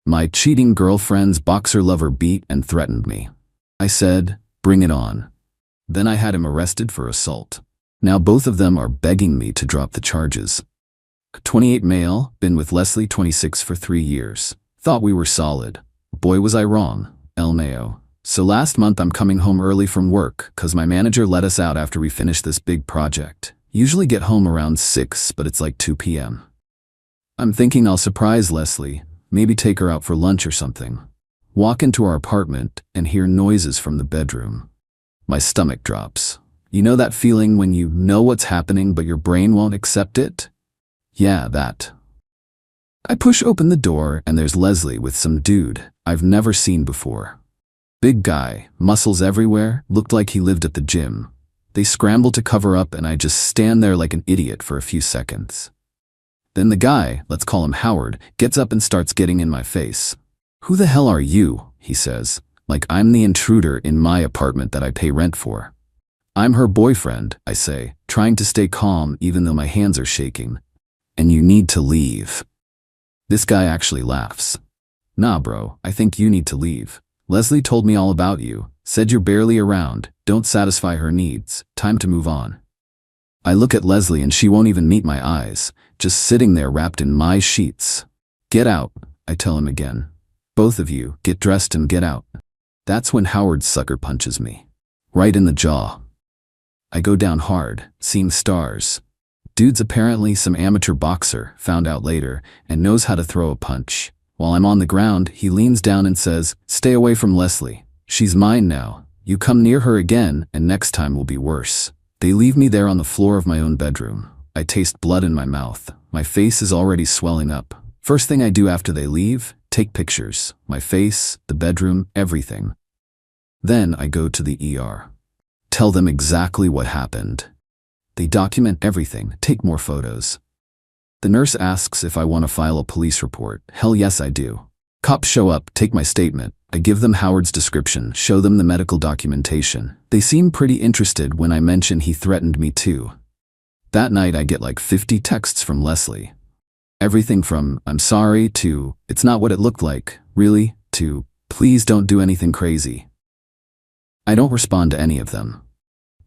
My cheating girlfriend's boxer lover beat and threatened me. I said, "Bring it on." Then I had him arrested for assault. Now both of them are begging me to drop the charges. 28 male, been with Leslie 26 for 3 years. Thought we were solid. Boy was I wrong, El Mayo. So last month I'm coming home early from work, cause my manager let us out after we finish this big project. Usually get home around 6, but it's like 2 p.m. I'm thinking I'll surprise Leslie, maybe take her out for lunch or something. Walk into our apartment and hear noises from the bedroom. My stomach drops. You know that feeling when you know what's happening but your brain won't accept it? Yeah, that. I push open the door and there's Leslie with some dude I've never seen before. Big guy, muscles everywhere, looked like he lived at the gym. They scramble to cover up and I just stand there like an idiot for a few seconds. Then the guy, let's call him Howard, gets up and starts getting in my face. "Who the hell are you?" he says, like I'm the intruder in my apartment that I pay rent for. "I'm her boyfriend," I say, trying to stay calm even though my hands are shaking. "And you need to leave." This guy actually laughs. "Nah bro, I think you need to leave. Leslie told me all about you, said you're barely around, don't satisfy her needs, time to move on." I look at Leslie and she won't even meet my eyes, just sitting there wrapped in my sheets. "Get out," I tell him again. "Both of you, get dressed and get out." That's when Howard sucker punches me. Right in the jaw. I go down hard, seeing stars. Dude's apparently some amateur boxer, found out later, and knows how to throw a punch. While I'm on the ground, he leans down and says, "Stay away from Leslie. She's mine now. You come near her again, and next time will be worse." They leave me there on the floor of my own bedroom. I taste blood in my mouth. My face is already swelling up. First thing I do after they leave, take pictures. My face, the bedroom, everything. Then I go to the ER. Tell them exactly what happened. They document everything, take more photos. The nurse asks if I want to file a police report. Hell yes I do. Cops show up, take my statement. I give them Howard's description, show them the medical documentation. They seem pretty interested when I mention he threatened me too. That night I get like 50 texts from Leslie. Everything from, "I'm sorry," to, "It's not what it looked like," really, to, "Please don't do anything crazy." I don't respond to any of them.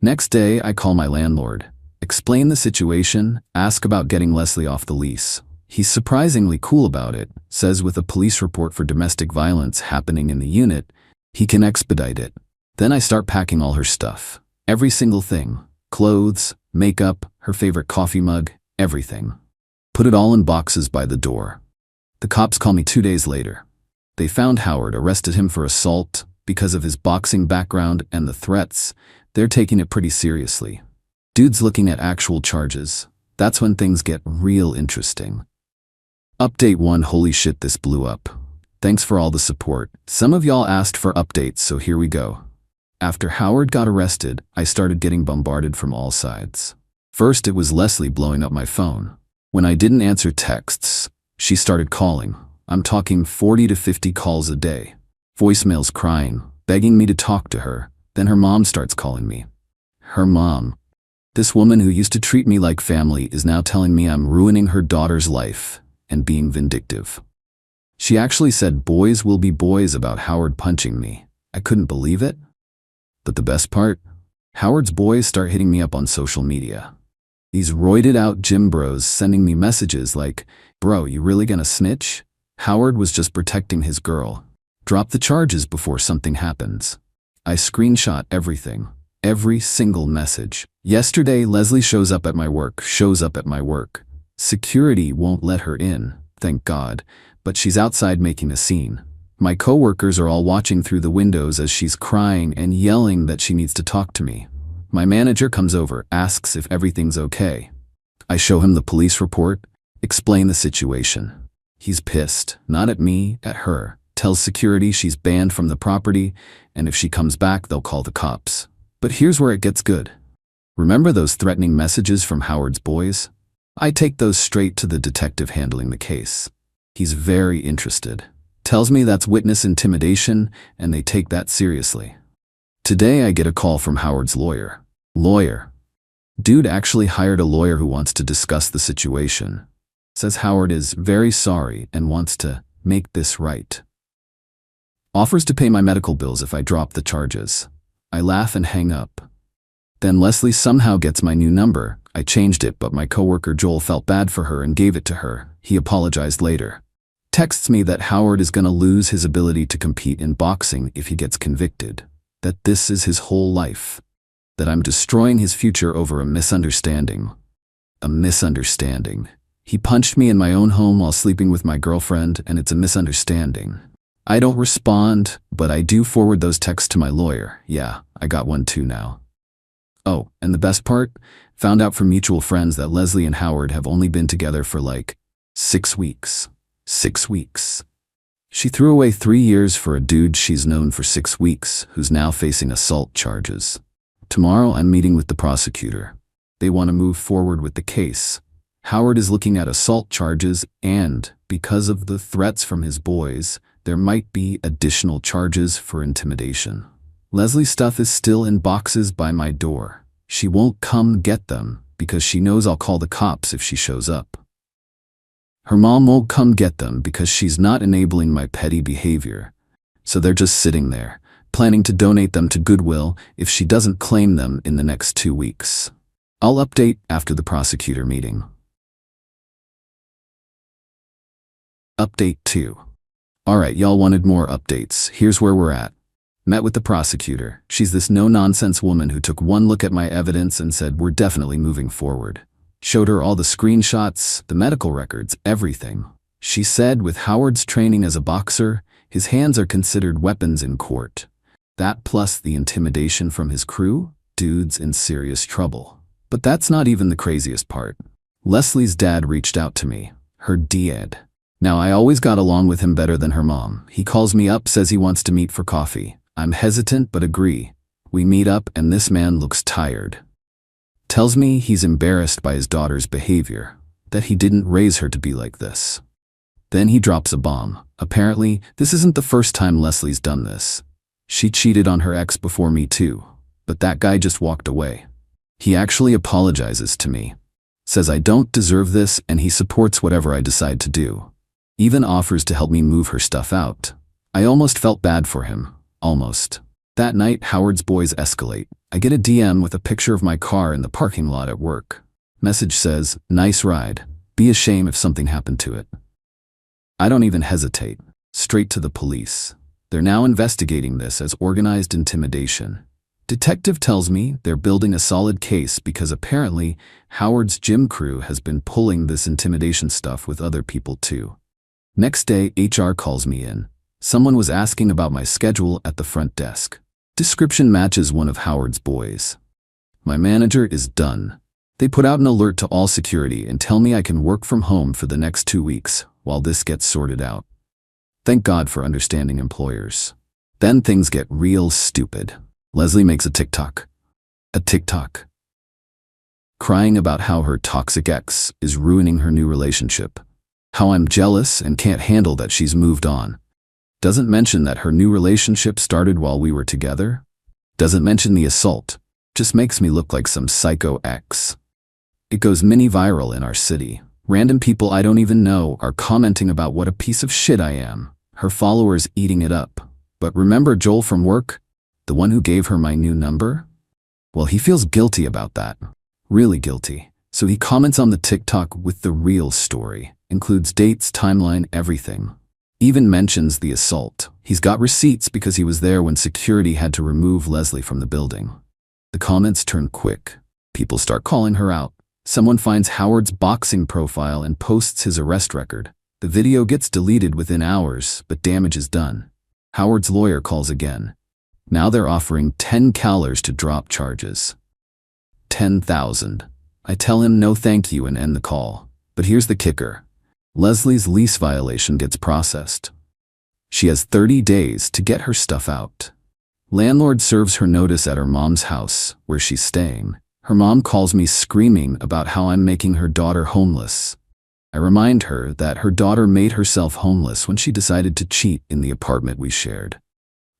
Next day I call my landlord, explain the situation, ask about getting Leslie off the lease. He's surprisingly cool about it, says with a police report for domestic violence happening in the unit, he can expedite it. Then I start packing all her stuff. Every single thing. Clothes, makeup, her favorite coffee mug, everything. Put it all in boxes by the door. The cops call me 2 days later. They found Howard, arrested him for assault because of his boxing background and the threats. They're taking it pretty seriously. Dude's looking at actual charges. That's when things get real interesting. Update 1. Holy shit, this blew up. Thanks for all the support. Some of y'all asked for updates, so here we go. After Howard got arrested, I started getting bombarded from all sides. First, it was Leslie blowing up my phone. When I didn't answer texts, she started calling. I'm talking 40 to 50 calls a day. Voicemails crying, begging me to talk to her. Then her mom starts calling me. Her mom. This woman who used to treat me like family is now telling me I'm ruining her daughter's life and being vindictive. She actually said boys will be boys about Howard punching me. I couldn't believe it. But the best part? Howard's boys start hitting me up on social media. These roided out gym bros sending me messages like, "Bro, you really gonna snitch? Howard was just protecting his girl. Drop the charges before something happens." I screenshot everything. Every single message. Yesterday, Leslie shows up at my work. Security won't let her in, thank God, but she's outside making a scene. My coworkers are all watching through the windows as she's crying and yelling that she needs to talk to me. My manager comes over, asks if everything's okay. I show him the police report, explain the situation. He's pissed, not at me, at her. Tells security she's banned from the property, and if she comes back, they'll call the cops. But here's where it gets good. Remember those threatening messages from Howard's boys? I take those straight to the detective handling the case. He's very interested. Tells me that's witness intimidation, and they take that seriously. Today I get a call from Howard's lawyer. Dude actually hired a lawyer who wants to discuss the situation. Says Howard is very sorry and wants to Make this right. Offers to pay my medical bills if I drop the charges. I laugh and hang up. Then Leslie somehow gets my new number. I changed it, but my coworker Joel felt bad for her and gave it to her. He apologized later. Texts me that Howard is going to lose his ability to compete in boxing if he gets convicted. That this is his whole life. That I'm destroying his future over a misunderstanding. A misunderstanding. He punched me in my own home while sleeping with my girlfriend, and it's a misunderstanding. I don't respond, but I do forward those texts to my lawyer. Yeah, I got one too now. Oh, and the best part? Found out from mutual friends that Leslie and Howard have only been together for like 6 weeks. 6 weeks. She threw away 3 years for a dude she's known for 6 weeks, who's now facing assault charges. Tomorrow I'm meeting with the prosecutor. They want to move forward with the case. Howard is looking at assault charges, and because of the threats from his boys, there might be additional charges for intimidation. Leslie's stuff is still in boxes by my door. She won't come get them because she knows I'll call the cops if she shows up. Her mom won't come get them because she's not enabling my petty behavior. So they're just sitting there, planning to donate them to Goodwill if she doesn't claim them in the next 2 weeks. I'll update after the prosecutor meeting. Update 2. Alright, y'all wanted more updates. Here's where we're at. Met with the prosecutor. She's this no-nonsense woman who took one look at my evidence and said we're definitely moving forward. Showed her all the screenshots, the medical records, everything. She said with Howard's training as a boxer, his hands are considered weapons in court. That plus the intimidation from his crew, dude's in serious trouble. But that's not even the craziest part. Leslie's dad reached out to me. Her dad. Now, I always got along with him better than her mom. He calls me up, says he wants to meet for coffee. I'm hesitant but agree. We meet up and this man looks tired. Tells me he's embarrassed by his daughter's behavior, that he didn't raise her to be like this. Then he drops a bomb. Apparently, this isn't the first time Leslie's done this. She cheated on her ex before me too, but that guy just walked away. He actually apologizes to me. Says I don't deserve this and he supports whatever I decide to do. Even offers to help me move her stuff out. I almost felt bad for him. Almost. That night, Howard's boys escalate. I get a DM with a picture of my car in the parking lot at work. Message says, "Nice ride. Be a shame if something happened to it." I don't even hesitate. Straight to the police. They're now investigating this as organized intimidation. Detective tells me they're building a solid case because apparently Howard's gym crew has been pulling this intimidation stuff with other people too. Next day, HR calls me in. Someone was asking about my schedule at the front desk. Description matches one of Howard's boys. My manager is done. They put out an alert to all security and tell me I can work from home for the next 2 weeks while this gets sorted out. Thank God for understanding employers. Then things get real stupid. Leslie makes a TikTok. A TikTok. Crying about how her toxic ex is ruining her new relationship. How I'm jealous and can't handle that she's moved on. Doesn't mention that her new relationship started while we were together. Doesn't mention the assault. Just makes me look like some psycho ex. It goes mini viral in our city. Random people I don't even know are commenting about what a piece of shit I am. Her followers eating it up. But remember Joel from work? The one who gave her my new number? Well, he feels guilty about that. Really guilty. So he comments on the TikTok with the real story. Includes dates, timeline, everything. Even mentions the assault. He's got receipts because he was there when security had to remove Leslie from the building. The comments turn quick. People start calling her out. Someone finds Howard's boxing profile and posts his arrest record. The video gets deleted within hours, but damage is done. Howard's lawyer calls again. Now they're offering $10,000 to drop charges. $10,000. I tell him no thank you and end the call. But here's the kicker. Leslie's lease violation gets processed. She has 30 days to get her stuff out. Landlord serves her notice at her mom's house, where she's staying. Her mom calls me screaming about how I'm making her daughter homeless. I remind her that her daughter made herself homeless when she decided to cheat in the apartment we shared.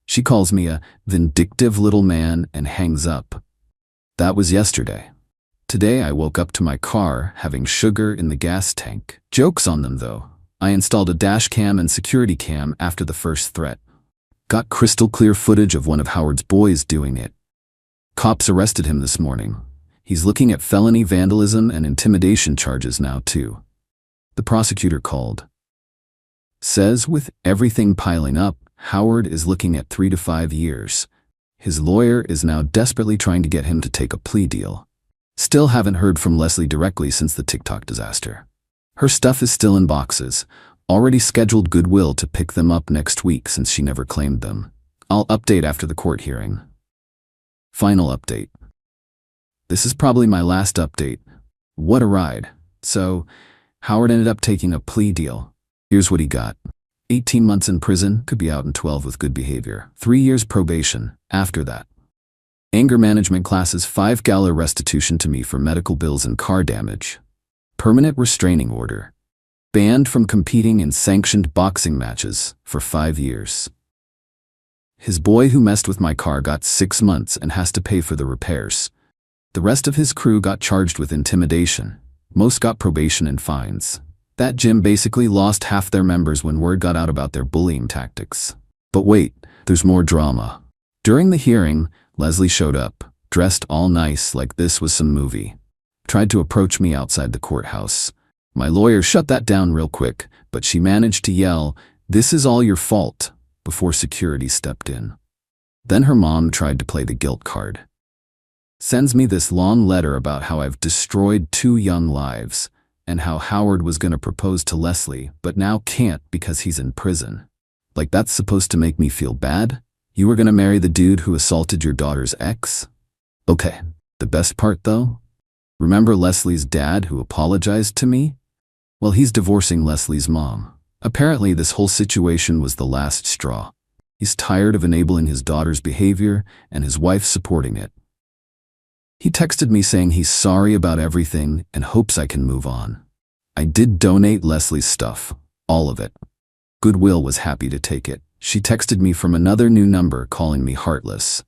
She calls me a vindictive little man and hangs up. That was yesterday. Today I woke up to my car having sugar in the gas tank. Joke's on them though. I installed a dash cam and security cam after the first threat. Got crystal clear footage of one of Howard's boys doing it. Cops arrested him this morning. He's looking at felony vandalism and intimidation charges now too. The prosecutor called. Says with everything piling up, Howard is looking at 3 to 5 years. His lawyer is now desperately trying to get him to take a plea deal. Still haven't heard from Leslie directly since the TikTok disaster. Her stuff is still in boxes. Already scheduled Goodwill to pick them up next week since she never claimed them. I'll update after the court hearing. Final update. This is probably my last update. What a ride. So, Howard ended up taking a plea deal. Here's what he got. 18 months in prison, could be out in 12 with good behavior. 3 years probation, after that. Anger management classes, $5,000 restitution to me for medical bills and car damage. Permanent restraining order. Banned from competing in sanctioned boxing matches for 5 years. His boy who messed with my car got 6 months and has to pay for the repairs. The rest of his crew got charged with intimidation. Most got probation and fines. That gym basically lost half their members when word got out about their bullying tactics. But wait, there's more drama. During the hearing, Leslie showed up, dressed all nice like this was some movie. Tried to approach me outside the courthouse. My lawyer shut that down real quick, but she managed to yell, "This is all your fault," before security stepped in. Then her mom tried to play the guilt card. Sends me this long letter about how I've destroyed 2 young lives, and how Howard was going to propose to Leslie, but now can't because he's in prison. Like that's supposed to make me feel bad? You were going to marry the dude who assaulted your daughter's ex? Okay, the best part though? Remember Leslie's dad who apologized to me? Well, he's divorcing Leslie's mom. Apparently this whole situation was the last straw. He's tired of enabling his daughter's behavior and his wife supporting it. He texted me saying he's sorry about everything and hopes I can move on. I did donate Leslie's stuff, all of it. Goodwill was happy to take it. She texted me from another new number calling me heartless.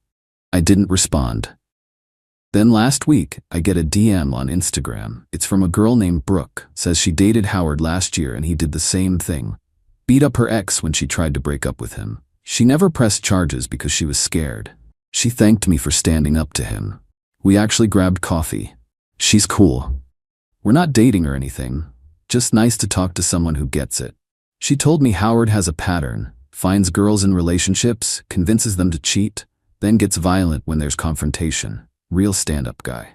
I didn't respond. Then last week, I get a DM on Instagram. It's from a girl named Brooke. Says she dated Howard last year and he did the same thing. Beat up her ex when she tried to break up with him. She never pressed charges because she was scared. She thanked me for standing up to him. We actually grabbed coffee. She's cool. We're not dating or anything. Just nice to talk to someone who gets it. She told me Howard has a pattern. Finds girls in relationships, convinces them to cheat, then gets violent when there's confrontation. Real stand-up guy.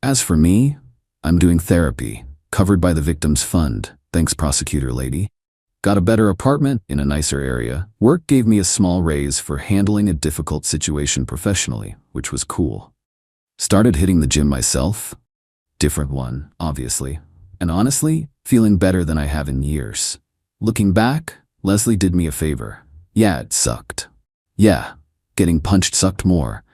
As for me, I'm doing therapy, covered by the victim's fund. Thanks, prosecutor lady. Got a better apartment in a nicer area. Work gave me a small raise for handling a difficult situation professionally, which was cool. Started hitting the gym myself. Different one, obviously. And honestly, feeling better than I have in years. Looking back, Leslie did me a favor. Yeah, it sucked. Yeah, getting punched sucked more.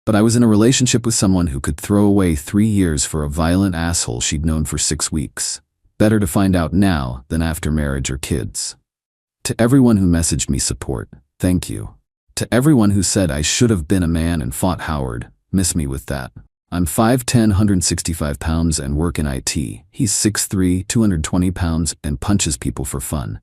But I was in a relationship with someone who could throw away 3 years for a violent asshole she'd known for 6 weeks. Better to find out now than after marriage or kids. To everyone who messaged me support, thank you. To everyone who said I should have been a man and fought Howard, miss me with that. I'm 5'10", 165 pounds and work in IT. He's 6'3", 220 pounds and punches people for fun.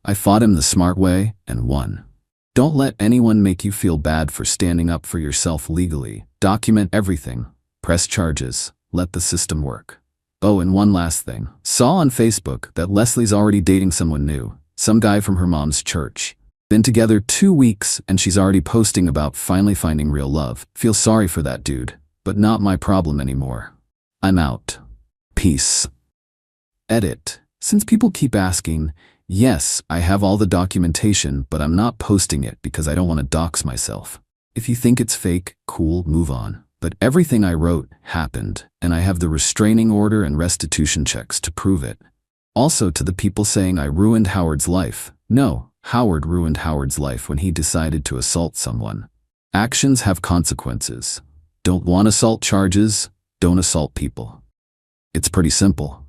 I fought him the smart way and won. Don't let anyone make you feel bad for standing up for yourself legally. Document everything. Press charges. Let the system work. Oh, and one last thing. Saw on Facebook that Leslie's already dating someone new. Some guy from her mom's church. Been together 2 weeks and she's already posting about finally finding real love. Feel sorry for that dude, but not my problem anymore. I'm out. Peace. Edit. Since people keep asking, yes, I have all the documentation, but I'm not posting it because I don't want to dox myself. If you think it's fake, cool, move on. But everything I wrote happened, and I have the restraining order and restitution checks to prove it. Also, to the people saying I ruined Howard's life. No, Howard ruined Howard's life when he decided to assault someone. Actions have consequences. Don't want assault charges, don't assault people. It's pretty simple.